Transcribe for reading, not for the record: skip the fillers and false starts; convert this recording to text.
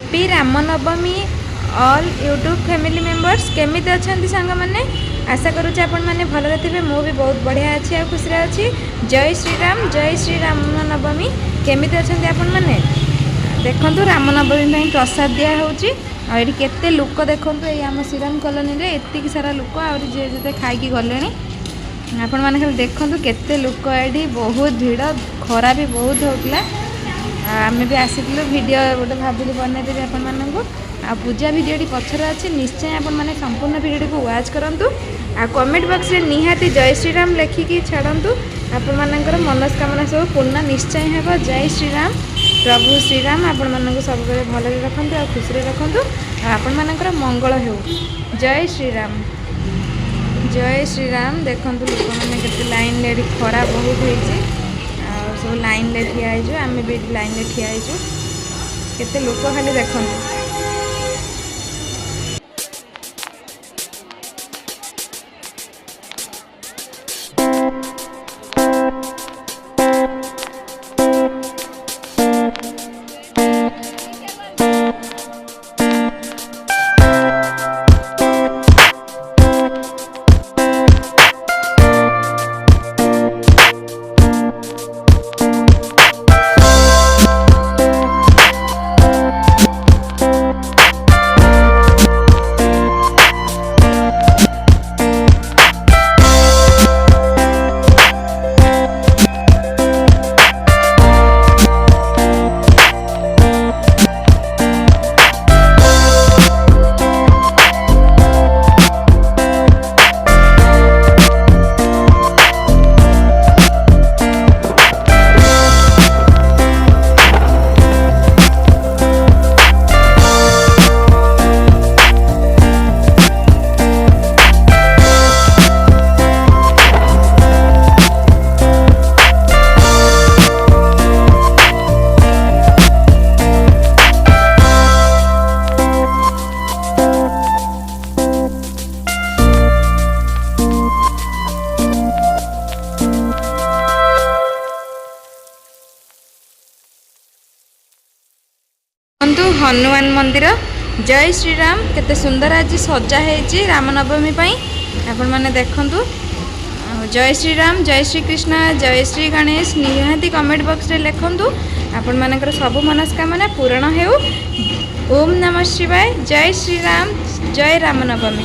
Happy Ramnavami all YouTube family members केमी अच्छा सांग मैंने आशा करुचे आपण मैंने भलरे थे मु भी बहुत बढ़िया अच्छी आ खुशी अच्छी। जय श्री रामनवमी केमी अच्छा आपण मैंने देखु रामनवमी प्रसाद दिया होती केते लोक देखु ये आम श्रीराम कॉलोनी रे एतिक सारा लोक आते खाई गले आपण मैंने खाली देखु केते लोक ये बहुत भीड़ खरा भी बहुत होता। आम भी आसिलु वीडियो गोटे भाविली बनईदेवी आपण मानू आ पूजा भिडियोटी पछर अच्छे निश्चय आपण मैंने संपूर्ण भिडियो को वाच करूँ आ कमेंट बॉक्स रे निहाती जय श्रीराम लेखिकी छाड़ू आपण मानकर मनस्कामना सब पूर्ण निश्चय हेब। जय श्रीराम प्रभु श्रीराम आपण मानक सब भल रखु आ खुशी रखु आपण मानकर मंगल हो। जय श्रीराम देखु लोक मैंने केते लाइन ले खरा बहुत होती सब लाइन ले ठिया आम भी लाइन ले ठिया केते लोक खाली देखु हनुमान मंदिर। जय श्रीराम केते सुंदर आज सजा है रामनवमी आपण मैंने देखु। जय श्रीराम जय श्री कृष्ण जय श्री गणेश निहाती कमेंट बॉक्स रे लिखु आपण मानकर सब मनस्कामना पूर्ण हो। ओम नमः शिवाय। जय श्रीराम जय रामनवमी।